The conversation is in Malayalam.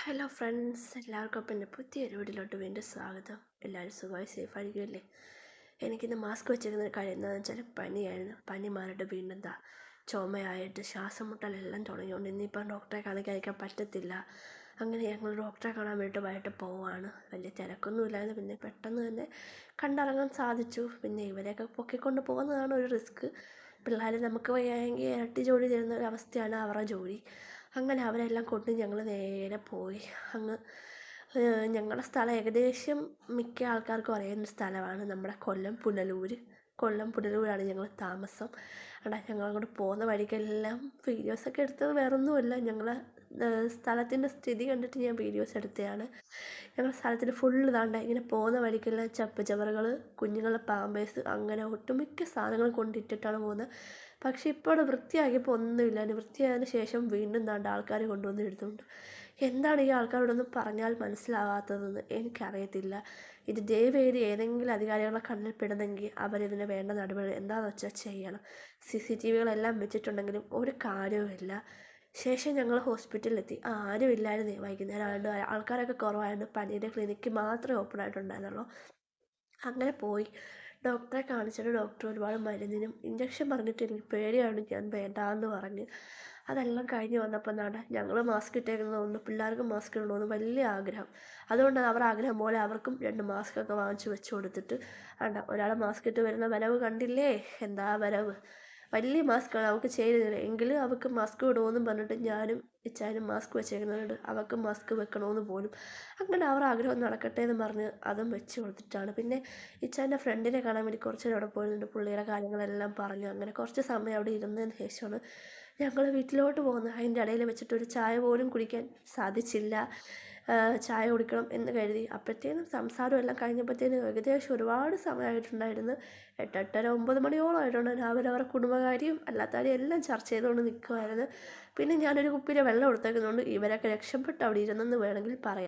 ഹലോ ഫ്രണ്ട്സ്, എല്ലാവർക്കും അപ്പം എൻ്റെ പുതിയൊരു വീഡിയോയിലോട്ട് വീണ്ടും സ്വാഗതം. എല്ലാവരും സുഖമായി സേഫായിരിക്കുമല്ലേ? എനിക്കിന്ന് മാസ്ക് വെച്ചിരുന്ന കാര്യം എന്താണെന്ന് വെച്ചാൽ പനിയായിരുന്നു. പനി മാറിയിട്ട് വീണ്ടും ചുമയായിട്ട് ശ്വാസം മുട്ടലെല്ലാം തുടങ്ങിയോണ്ട് ഇന്നിപ്പം ഡോക്ടറെ കാണിക്കാൻ പറ്റത്തില്ല. അങ്ങനെ ഞങ്ങൾ ഡോക്ടറെ കാണാൻ വേണ്ടിയിട്ട് വൈകിട്ട് പോവാണ്. വലിയ തിരക്കൊന്നും ഇല്ലായിരുന്നു. പിന്നെ പെട്ടെന്ന് തന്നെ കണ്ടിറങ്ങാൻ സാധിച്ചു. പിന്നെ ഇവരെയൊക്കെ പൊക്കിക്കൊണ്ട് പോകുന്നതാണ് ഒരു റിസ്ക്. പിള്ളേർ നമുക്ക് വയ്യായെങ്കിൽ ഇരട്ടി ജോലി തരുന്ന ഒരു അവസ്ഥയാണ് അവരുടെ ജോലി. അങ്ങനെ അവരെല്ലാം കൊണ്ട് ഞങ്ങൾ നേരെ പോയി. അങ്ങ് ഞങ്ങളുടെ സ്ഥലം ഏകദേശം മിക്ക ആൾക്കാർക്കും അറിയുന്ന സ്ഥലമാണ് നമ്മുടെ കൊല്ലം പുനലൂരാണ് ഞങ്ങൾ താമസം. അവിടെ ഞങ്ങളങ്ങോട്ട് പോകുന്ന വഴിക്കെല്ലാം വീഡിയോസൊക്കെ എടുത്തത് വേറൊന്നുമല്ല, ഞങ്ങളെ സ്ഥലത്തിൻ്റെ സ്ഥിതി കണ്ടിട്ട് ഞാൻ വീഡിയോസ് എടുത്തതാണ്. ഞങ്ങളുടെ സ്ഥലത്തിന് ഫുള്ള് താണ്ട ഇങ്ങനെ പോകുന്ന വഴിക്കെല്ലാം ചപ്പുചവറുകൾ, കുഞ്ഞുങ്ങളുടെ പാമ്പേഴ്സ്, അങ്ങനെ ഒട്ടുമിക്ക സാധനങ്ങളും കൊണ്ടിട്ടിട്ടാണ് പോകുന്നത്. പക്ഷെ ഇപ്പോൾ വൃത്തിയാക്കിയപ്പോൾ ഒന്നുമില്ല. വൃത്തിയായതിന് ശേഷം വീണ്ടും താണ്ട ആൾക്കാർ കൊണ്ടുവന്ന് എടുത്തുകൊണ്ട്. എന്താണ് ഈ ആൾക്കാരോടൊന്നും പറഞ്ഞാൽ മനസ്സിലാവാത്തതെന്ന് എനിക്കറിയത്തില്ല. ഇത് ദയവേത് ഏതെങ്കിലും അധികാരികളുടെ കണ്ണിൽ പെടുന്നെങ്കിൽ അവരിതിന് വേണ്ട നടപടി എന്താണെന്ന് വെച്ചാൽ ചെയ്യണം. CCTVകളെല്ലാം വെച്ചിട്ടുണ്ടെങ്കിലും ഒരു കാര്യവുമില്ല. ശേഷം ഞങ്ങൾ ഹോസ്പിറ്റലിലെത്തി. ആരും ഇല്ലായിരുന്നേ. വൈകുന്നേരം ആയതുകൊണ്ട് ആൾക്കാരൊക്കെ കുറവായതുകൊണ്ട് പനിയുടെ ക്ലിനിക്ക് മാത്രമേ ഓപ്പൺ ആയിട്ടുണ്ടായിരുന്നുള്ളൂ. അങ്ങനെ പോയി ഡോക്ടറെ കാണിച്ചിട്ട് ഡോക്ടർ ഒരുപാട് മരുന്നിനും ഇഞ്ചക്ഷൻ പറഞ്ഞിട്ട് എനിക്ക് പേടിയാണ്, ഞാൻ വേണ്ടാന്ന് പറഞ്ഞ്. അതെല്ലാം കഴിഞ്ഞ് വന്നപ്പോൾ എന്താണ് ഞങ്ങൾ മാസ്ക് ഇട്ടേക്കുന്നതുകൊണ്ട് പിള്ളേർക്ക് മാസ്ക് ഇടണമെന്ന് വലിയ ആഗ്രഹം. അതുകൊണ്ടാണ് അവർ ആഗ്രഹം പോലെ അവർക്കും 2 മാസ്കൊക്കെ വാങ്ങിച്ച് വെച്ച് കൊടുത്തിട്ട് ഒരാൾ മാസ്ക് ഇട്ട് വരുന്ന വരവ് കണ്ടില്ലേ? എന്താ വരവ്! വലിയ മാസ്കാണ്, അവൾക്ക് ചേരുന്നില്ല. എങ്കിലും അവൾക്ക് മാസ്ക് ഇടുമെന്നും പറഞ്ഞിട്ട് ഞാനും ഇച്ചാനും മാസ്ക് വെച്ചേക്കുന്നുണ്ട്. അവൾക്ക് മാസ്ക് വെക്കണമെന്ന് പോലും. അങ്ങനെ അവർ ആഗ്രഹം നടക്കട്ടെ എന്ന് പറഞ്ഞ് അതും വെച്ച് കൊടുത്തിട്ടാണ്. പിന്നെ ഇച്ചാൻ്റെ ഫ്രണ്ടിനെ കാണാൻ വേണ്ടി കുറച്ച് നേരം അവിടെ പോയിരുന്നുണ്ട്. പുള്ളിയുടെ കാര്യങ്ങളെല്ലാം പറഞ്ഞു. അങ്ങനെ കുറച്ച് സമയം അവിടെ ഇരുന്നതിന് ശേഷമാണ് ഞങ്ങൾ വീട്ടിലോട്ട് പോകുന്നത്. അതിൻ്റെ ഇടയിൽ വെച്ചിട്ട് ഒരു ചായ പോലും കുടിക്കാൻ സാധിച്ചില്ല. ചായ കുടിക്കണം എന്ന് കരുതി. അപ്പോഴത്തേനും സംസാരം എല്ലാം കഴിഞ്ഞപ്പോഴത്തേനും ഏകദേശം ഒരുപാട് സമയമായിട്ടുണ്ടായിരുന്നു. 8, 8:30, 9 മണിയോളം ആയിട്ടുണ്ട്. അവരവരുടെ കുടുംബകാര്യം അല്ലാത്ത കാര്യം എല്ലാം ചർച്ച ചെയ്തുകൊണ്ട് നിൽക്കുമായിരുന്നു. പിന്നെ ഞാനൊരു കുപ്പിയിൽ വെള്ളം എടുത്തേക്കുന്നതുകൊണ്ട് ഇവരൊക്കെ രക്ഷപ്പെട്ട് അവിടെ ഇരുന്നെന്ന് വേണമെങ്കിൽ പറയാം.